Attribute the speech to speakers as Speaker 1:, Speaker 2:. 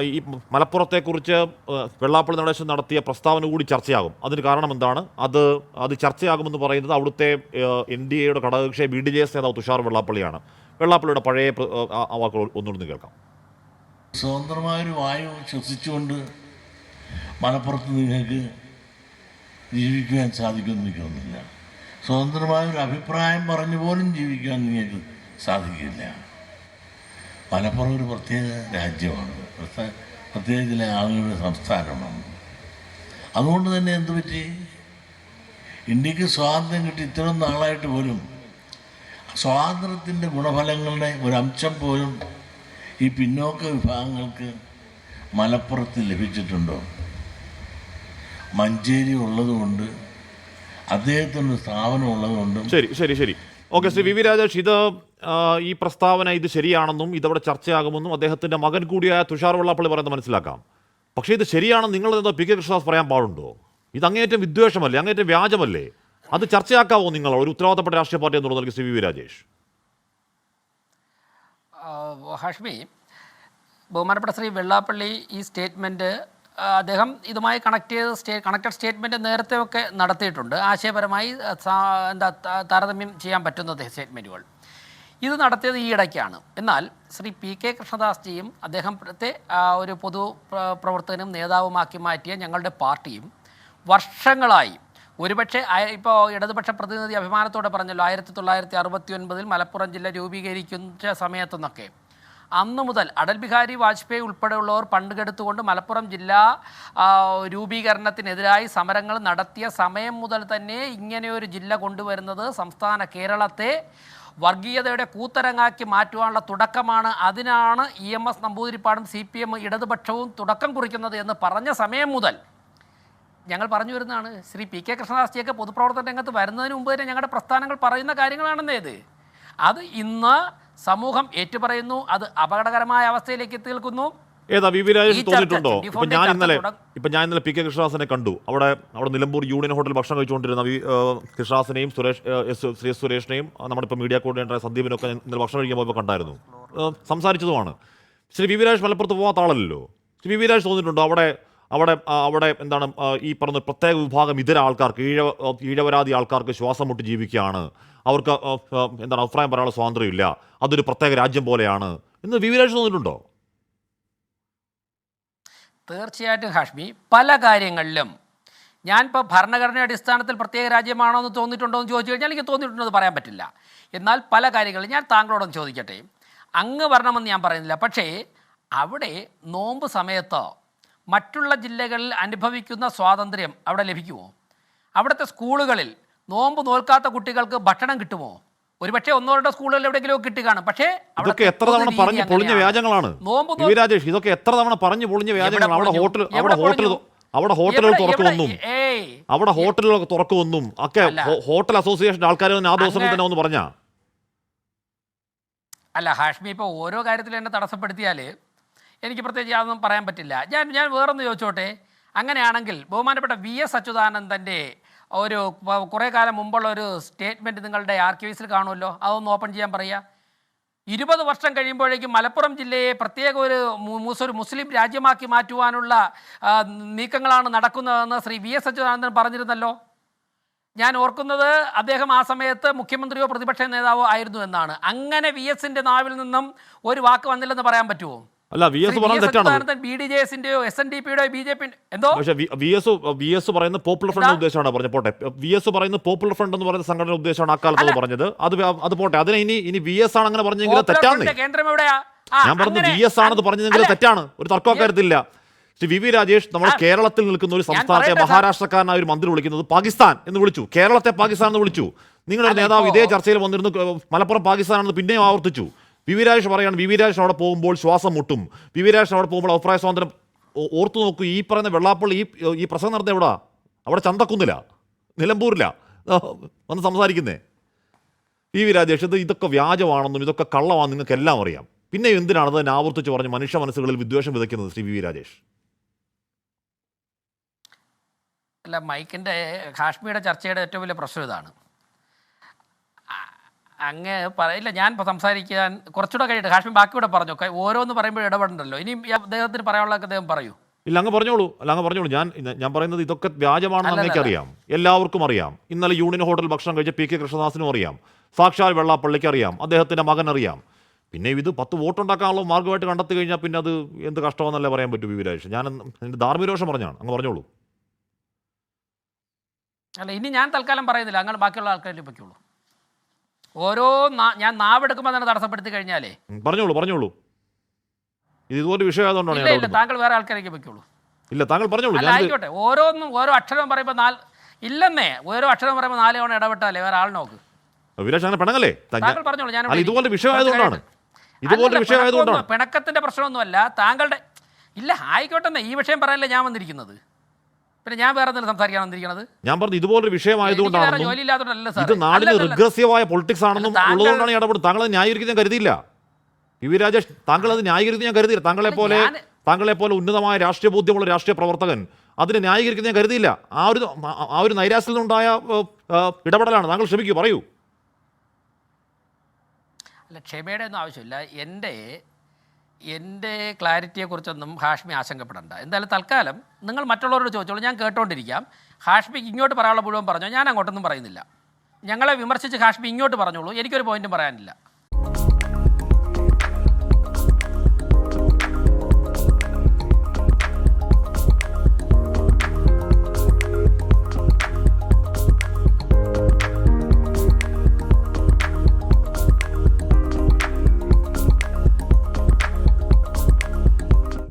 Speaker 1: ഈ മലപ്പുറത്തെക്കുറിച്ച് വെള്ളാപ്പള്ളി നടേശൻ നടത്തിയ പ്രസ്താവന കൂടി ചർച്ചയാകും. അതിന് കാരണം എന്താണ്? അത് ചർച്ചയാകുമെന്ന് പറയുന്നത് അവിടുത്തെ NDAയുടെ ഘടകകക്ഷിയെ BDJS നേതാവ് തുഷാർ വെള്ളാപ്പള്ളിയാണ്. വെള്ളാപ്പള്ളിയുടെ പഴയ വാക്കുകൾ ഒന്നുകൂടി കേൾക്കാം.
Speaker 2: സ്വതന്ത്രമായൊരു വായു ശ്വസിച്ചുകൊണ്ട് മലപ്പുറത്ത് നിങ്ങൾക്ക് ജീവിക്കുവാൻ സാധിക്കുമെന്ന് എനിക്ക് തോന്നുന്നില്ല. സ്വതന്ത്രമായൊരു അഭിപ്രായം പറഞ്ഞു പോലും ജീവിക്കാൻ നിങ്ങൾക്ക് സാധിക്കില്ല. മലപ്പുറം ഒരു പ്രത്യേക രാജ്യമാണ്, പ്രത്യേക ചില ആളുകളുടെ സംസ്ഥാനമാണ്. അതുകൊണ്ട് തന്നെ എന്തു പറ്റി, ഇന്ത്യക്ക് സ്വാതന്ത്ര്യം കിട്ടി ഇത്രയും നാളായിട്ട് പോലും സ്വാതന്ത്ര്യത്തിൻ്റെ ഗുണഫലങ്ങളുടെ ഒരംശം പോലും ഈ പിന്നോക്ക വിഭാഗങ്ങൾക്ക് മലപ്പുറത്ത് ലഭിച്ചിട്ടുണ്ടോ? മഞ്ചേരി ഉള്ളതുകൊണ്ട്, അദ്ദേഹത്തിൻ്റെ സ്ഥാപനം ഉള്ളതുകൊണ്ടും.
Speaker 1: ശരി ശരി ശരി ഓക്കെ. ശ്രീ VV രാജേഷ്, ഈ പ്രസ്താവന ഇത് ശരിയാണെന്നും ഇതവിടെ ചർച്ചയാകുമെന്നും അദ്ദേഹത്തിന്റെ മകൻ കൂടിയായ തുഷാർ വെള്ളാപ്പള്ളി പറയുന്നത് മനസ്സിലാക്കാം. പക്ഷേ ഇത് ശരിയാണെന്ന് നിങ്ങളെന്തോ PK കൃഷ്ണദാസ് പറയാൻ പാടുണ്ടോ? ഇത് അങ്ങേയറ്റം വിദ്വേഷമല്ലേ, അങ്ങേയറ്റം വ്യാജമല്ലേ? അത് ചർച്ചയാക്കാവോ നിങ്ങൾ ഒരു ഉത്തരവാദിത്തപ്പെട്ട രാഷ്ട്രീയ പാർട്ടി എന്നുള്ള നൽകി? ശ്രീ VV രാജേഷ്.
Speaker 3: ഹാഷ്മി, ബഹുമാനപ്പെട്ട ശ്രീ വെള്ളാപ്പള്ളി ഈ സ്റ്റേറ്റ്മെൻറ്റ് അദ്ദേഹം ഇതുമായി കണക്റ്റഡ് സ്റ്റേറ്റ്മെൻറ്റ് നേരത്തെ ഒക്കെ നടത്തിയിട്ടുണ്ട്. ആശയപരമായി താരതമ്യം ചെയ്യാൻ പറ്റുന്ന സ്റ്റേറ്റ്മെൻറ്റുകൾ ഇത് നടത്തിയത് ഈ ഇടയ്ക്കാണ്. എന്നാൽ ശ്രീ PK കൃഷ്ണദാസ്ജിയും അദ്ദേഹത്തെ ഒരു പൊതു പ്രവർത്തകനും നേതാവുമാക്കി മാറ്റിയ ഞങ്ങളുടെ പാർട്ടിയും വർഷങ്ങളായി, ഒരുപക്ഷെ ഇപ്പോൾ ഇടതുപക്ഷ പ്രതിനിധി അഭിമാനത്തോടെ പറഞ്ഞല്ലോ 1969 മലപ്പുറം ജില്ല രൂപീകരിക്കുന്ന സമയത്തുനിന്നൊക്കെ അന്നു മുതൽ അടൽ ബിഹാരി വാജ്പേയി ഉൾപ്പെടെയുള്ളവർ പണ്ടുകെടുത്തുകൊണ്ട് മലപ്പുറം ജില്ലാ രൂപീകരണത്തിനെതിരായി സമരങ്ങൾ നടത്തിയ സമയം മുതൽ തന്നെ ഇങ്ങനെയൊരു ജില്ല കൊണ്ടുവരുന്നത് സംസ്ഥാന കേരളത്തെ വർഗീയതയുടെ കൂത്തരങ്ങാക്കി മാറ്റുവാനുള്ള തുടക്കമാണ്. അതിനാണ് EMS നമ്പൂതിരിപ്പാടും CPM ഇടതുപക്ഷവും തുടക്കം കുറിക്കുന്നത് എന്ന് പറഞ്ഞ സമയം മുതൽ ഞങ്ങൾ പറഞ്ഞു വരുന്നതാണ്. ശ്രീ PK കൃഷ്ണദാസ്ജിയൊക്കെ പൊതുപ്രവർത്തന രംഗത്ത് വരുന്നതിന് മുമ്പ് തന്നെ ഞങ്ങളുടെ പ്രസ്ഥാനങ്ങൾ പറയുന്ന കാര്യങ്ങളാണെന്നേത്. അത് ഇന്ന് സമൂഹം ഏറ്റുപറയുന്നു. അത് അപകടകരമായ അവസ്ഥയിലേക്ക് എത്തി നിൽക്കുന്നു.
Speaker 1: ഏതാ VV രാജേഷ് തോന്നിയിട്ടുണ്ടോ? ഇപ്പം ഞാൻ ഇന്നലെ PK കൃഷ്ണദാസിനെ കണ്ടു. അവിടെ നിലമ്പൂർ യൂണിയൻ ഹോട്ടൽ ഭക്ഷണം കഴിച്ചുകൊണ്ടിരുന്ന കൃഷ്ണദാസിനെയും ശ്രീ സുരേഷിനെയും നമ്മുടെ ഇപ്പോൾ മീഡിയ കോർഡിനേറ്റർ സന്ദീപിനൊക്കെ ഇന്നലെ ഭക്ഷണം കഴിക്കാൻ പോയപ്പോൾ കണ്ടായിരുന്നു, സംസാരിച്ചതുമാണ്. ശ്രീ VV രാജേഷ് മലപ്പുറത്ത് പോകാത്ത ആളല്ലോ. ശ്രീ VV രാജേഷ് തോന്നിയിട്ടുണ്ടോ അവിടെ എന്താണ് ഈ പറഞ്ഞ പ്രത്യേക വിഭാഗം ഇതര ആൾക്കാർക്ക്, ഈഴവരാതി ആൾക്കാർക്ക് ശ്വാസം മുട്ടി ജീവിക്കുകയാണ്, അവർക്ക് എന്താണ് അഭിപ്രായം പറയാനുള്ള സ്വാതന്ത്ര്യമില്ല, അതൊരു പ്രത്യേക രാജ്യം പോലെയാണ് എന്ന് VV രാജേഷ് തോന്നിയിട്ടുണ്ടോ?
Speaker 3: തീർച്ചയായിട്ടും ഹാഷ്മി, പല കാര്യങ്ങളിലും ഞാനിപ്പോൾ ഭരണഘടനയുടെ അടിസ്ഥാനത്തിൽ പ്രത്യേക രാജ്യമാണോ എന്ന് തോന്നിയിട്ടുണ്ടോ എന്ന് ചോദിച്ചു കഴിഞ്ഞാൽ എനിക്ക് തോന്നിയിട്ടുണ്ടെന്ന് പറയാൻ പറ്റില്ല. എന്നാൽ പല കാര്യങ്ങളും ഞാൻ താങ്കളോടൊന്ന് ചോദിക്കട്ടെ. അങ്ങ് വരണമെന്ന് ഞാൻ പറയുന്നില്ല, പക്ഷേ അവിടെ നോമ്പ് സമയത്ത് മറ്റുള്ള ജില്ലകളിൽ അനുഭവിക്കുന്ന സ്വാതന്ത്ര്യം അവിടെ ലഭിക്കുമോ? അവിടുത്തെ സ്കൂളുകളിൽ നോമ്പ് നോൽക്കാത്ത കുട്ടികൾക്ക് ഭക്ഷണം കിട്ടുമോ? ഒരുപക്ഷെ ഒന്നോ രണ്ടോ സ്കൂളുകളിൽ എവിടെയെങ്കിലും കിട്ടി കാണും. പക്ഷേ
Speaker 1: ഇതൊക്കെ എത്ര തവണ പറഞ്ഞു പൊളിഞ്ഞ വ്യാജങ്ങളാണ് രാജേഷ്. ഇതൊക്കെ എത്ര തവണ പറഞ്ഞു പൊളിഞ്ഞ വ്യാജങ്ങളാണ്. അവിടെ ഹോട്ടലുകൾ തുറക്കുമെന്നും ഒക്കെ ഹോട്ടൽ അസോസിയേഷൻ ആൾക്കാർ ആ ദിവസം തന്നെ ഒന്ന് പറഞ്ഞ.
Speaker 3: അല്ല ഹാഷ്മി, ഇപ്പോൾ ഓരോ കാര്യത്തിലും എന്നെ തടസ്സപ്പെടുത്തിയാൽ എനിക്ക് പ്രത്യേകിച്ച് യാതൊന്നും പറയാൻ പറ്റില്ല. ഞാൻ വേറൊന്ന് ചോദിച്ചോട്ടെ. അങ്ങനെയാണെങ്കിൽ ബഹുമാനപ്പെട്ട VS അച്യുതാനന്ദൻ്റെ ഒരു കുറേ കാലം മുമ്പുള്ള ഒരു സ്റ്റേറ്റ്മെൻറ്റ് നിങ്ങളുടെ ആർക്കൈവ്സിൽ കാണുമല്ലോ, അതൊന്ന് ഓപ്പൺ ചെയ്യാൻ പറയുക. 20 വർഷം കഴിയുമ്പോഴേക്കും മലപ്പുറം ജില്ലയെ പ്രത്യേക ഒരു മുസ്ലിം രാജ്യമാക്കി മാറ്റുവാനുള്ള നീക്കങ്ങളാണ് നടക്കുന്നതെന്ന് ശ്രീ VS അച്യുതാനന്ദൻ പറഞ്ഞിരുന്നല്ലോ. ഞാൻ ഓർക്കുന്നത് അദ്ദേഹം ആ സമയത്ത് മുഖ്യമന്ത്രിയോ പ്രതിപക്ഷ നേതാവോ ആയിരുന്നു എന്നാണ്. അങ്ങനെ VSന്റെ നാവിൽ നിന്നും ഒരു വാക്ക് വന്നില്ലെന്ന് പറയാൻ പറ്റുമോ?
Speaker 1: അല്ല, VS പറയുന്നത് തെറ്റാണ്.
Speaker 3: BDJSന്റെയോ SNDPയുടെയോ BJP എന്തോ
Speaker 1: VS പറയുന്ന പോപ്പുലർ ഫ്രണ്ട് ഉദ്ദേശമാണ് പറഞ്ഞത്. പോട്ടെ, VS പറയുന്ന പോപ്പുലർ ഫ്രണ്ട് എന്ന് പറയുന്ന സംഘടന ഉദ്ദേശമാണ് ആ കാലത്ത് പറഞ്ഞത്. അത് പോട്ടെ, അതിനെ ഇനി VS ആണ് അങ്ങനെ പറഞ്ഞെങ്കിൽ തെറ്റാണ്.
Speaker 3: കേന്ദ്രം എവിടെയാ?
Speaker 1: ഞാൻ പറഞ്ഞത് VS ആണെന്ന് പറഞ്ഞെങ്കിൽ തെറ്റാണ്, ഒരു തർക്കക്കാര്യത്തില്ല. ശ്രീ VV രാജേഷ്, നമ്മൾ കേരളത്തിൽ നിൽക്കുന്ന ഒരു സംസ്ഥാനത്തെ മഹാരാഷ്ട്രക്കാരനായ ഒരു മന്ത്രി വിളിക്കുന്നത് പാകിസ്ഥാൻ എന്ന് വിളിച്ചു, കേരളത്തെ പാകിസ്ഥാൻ എന്ന് വിളിച്ചു. നിങ്ങളുടെ നേതാവ് ഇതേ ചർച്ചയിൽ വന്നിരുന്നു മലപ്പുറം പാകിസ്ഥാനാണെന്ന് പിന്നെയും ആവർത്തിച്ചു. VV രാജേഷ് പറയാണ് VV രാജേഷ് അവിടെ പോകുമ്പോൾ ശ്വാസം മുട്ടും, VV രാജേഷ് അവിടെ പോകുമ്പോൾ അഭിപ്രായ സ്വാതന്ത്ര്യം. ഓർത്തു നോക്കൂ, ഈ പറയുന്ന വെള്ളാപ്പള്ളി ഈ പ്രസംഗം നടത്തിയ എവിടാ? അവിടെ ചന്തക്കുന്നില്ല, നിലമ്പൂരില്ല വന്ന് സംസാരിക്കുന്നേ. VV രാജേഷ്, ഇതൊക്കെ വ്യാജമാണെന്നും ഇതൊക്കെ കള്ളമാണെന്നും നിങ്ങൾക്ക് എല്ലാം അറിയാം. പിന്നെ എന്തിനാണ് അത് ആവർത്തിച്ച് പറഞ്ഞ് മനുഷ്യ മനസ്സുകളിൽ വിദ്വേഷം വിതയ്ക്കുന്നത് ശ്രീ VV രാജേഷ്?
Speaker 3: അല്ല, മൈക്കിൻ്റെ കാശ്മീരുടെ ചർച്ചയുടെ ഏറ്റവും വലിയ പ്രശ്നം ഇതാണ്. അങ്ങ് പറയില്ല, ഞാൻ ഇപ്പോൾ സംസാരിക്കാൻ കുറച്ചുകൂടെ കഴിയട്ടെ. ഹാഷ്മി ബാക്കിയൂടെ പറഞ്ഞു. ഓരോന്ന് പറയുമ്പോൾ ഇടപെടണ്ടല്ലോ. ഇനി അദ്ദേഹത്തിന് പറയാനുള്ളതൊക്കെ അദ്ദേഹം പറയൂ.
Speaker 1: ഇല്ല, അങ്ങ് പറഞ്ഞോളൂ. അങ്ങ് പറഞ്ഞോളൂ. ഞാൻ പറയുന്നത് ഇതൊക്കെ വ്യാജമാണെന്ന് അങ്ങേക്ക് അറിയാം, എല്ലാവർക്കും അറിയാം. ഇന്നലെ യൂണിയൻ ഹോട്ടൽ ഭക്ഷണം കഴിച്ച PK കൃഷ്ണദാസിനും അറിയാം, സാക്ഷാൽ വെള്ളാപ്പള്ളിക്ക് അറിയാം, അദ്ദേഹത്തിൻ്റെ മകൻ അറിയാം. പിന്നെ ഇത് 10 വോട്ടുണ്ടാക്കാനുള്ള മാർഗമായിട്ട് കണ്ടെത്തി കഴിഞ്ഞാൽ പിന്നെ അത് എന്ത് കഷ്ടമെന്നല്ലേ പറയാൻ പറ്റൂ വി രാജേഷ്. ഞാൻ എൻ്റെ ധാർമ്മികരോഷം പറഞ്ഞാണ്. അങ്ങ് പറഞ്ഞോളൂ.
Speaker 3: അല്ല, ഇനി ഞാൻ തൽക്കാലം പറയുന്നില്ല, അങ്ങനെ ബാക്കിയുള്ള ആൾക്കാരിൽ പറ്റുള്ളൂ. ഞാൻ നാവെടുക്കുമ്പോൾ തന്നെ തടസ്സപ്പെടുത്തി കഴിഞ്ഞാലേ
Speaker 1: പറഞ്ഞോളൂ. ഇത് ഇതുപോലെ വിഷയമായതുകൊണ്ടാണ് ഞാൻ
Speaker 3: ഇല്ല, താങ്കൾ വേറെ ആൾക്കാരേക്ക് പറ്റുള്ളൂ.
Speaker 1: ഇല്ല, താങ്കൾ പറഞ്ഞോളൂ.
Speaker 3: അല്ല, ആയിക്കോട്ടെ. ഓരോ അക്ഷരം പറയുമ്പോൾ ഇല്ലെന്നേ, ഓരോ അക്ഷരം പറയുമ്പോൾ 4 തവണ ഇടപെട്ടാലേ വേറെ ആൾ നോക്ക്.
Speaker 1: വിരാജ് അങ്ങനെ പെണങ്ങല്ലേ?
Speaker 3: താങ്കൾ പറഞ്ഞോളൂ. ഞാൻ
Speaker 1: ഇതുപോലെ വിഷയമായതുകൊണ്ടാണ്.
Speaker 3: പിണക്കത്തിന്റെ പ്രശ്നമൊന്നുമല്ല താങ്കളുടെ. ഇല്ല, ആയിക്കോട്ടെ. ഈ വിഷയം പറയാനല്ലേ ഞാൻ വന്നിരിക്കുന്നത്. പിന്നെ ഞാൻ വേറെ എന്തെങ്കിലും സംസാരിക്കാൻ വന്നിരിക്കുന്നത്?
Speaker 1: ഞാൻ പറഞ്ഞു ഇതുപോലൊരു വിഷയമായതുകൊണ്ടാണ്.
Speaker 3: ജോലി ഇല്ലാത്തതുകൊണ്ടല്ല
Speaker 1: ഇത് നാടിന് റിഗ്രസീവായ പൊളിറ്റിക്സ് ആണെന്നും ഉള്ളതുകൊണ്ടാണ് ഞാൻ ഇടപെടുന്നത്. താങ്കൾ അത് ന്യായീകരിക്കാൻ ഞാൻ കരുതിയില്ല വി രാജേഷ്. താങ്കൾ അത് ന്യായീകരിക്കാൻ ഞാൻ കരുതിയില്ല. താങ്കളെ പോലെ ഉന്നതമായ രാഷ്ട്രീയ ബോധ്യമുള്ള രാഷ്ട്രീയ പ്രവർത്തകൻ അതിനെ ന്യായീകരിക്കാൻ ഞാൻ കരുതിയില്ല. ആ ഒരു നൈരാശ്യത്തിൽ നിന്നുണ്ടായ ഇടപെടലാണ്. താങ്കൾ ക്ഷമിക്കൂ, പറയൂ.
Speaker 3: അല്ല, ക്ഷമയുടെ ഒന്നും ആവശ്യമില്ല. എൻ്റെ ക്ലാരിറ്റിയെക്കുറിച്ചൊന്നും ഹാഷ്മി ആശങ്കപ്പെടേണ്ട. എന്തായാലും തൽക്കാലം നിങ്ങൾ മറ്റുള്ളവരോട് ചോദിച്ചോളൂ, ഞാൻ കേട്ടോണ്ടിരിക്കാം. ഹാഷ്മിക്ക് ഇങ്ങോട്ട് പറയാനുള്ള മുഴുവൻ പറഞ്ഞോ, ഞാൻ അങ്ങോട്ടൊന്നും പറയുന്നില്ല. ഞങ്ങളെ വിമർശിച്ച് ഹാഷ്മി ഇങ്ങോട്ട് പറഞ്ഞോളൂ, എനിക്കൊരു പോയിന്റും പറയാനില്ല.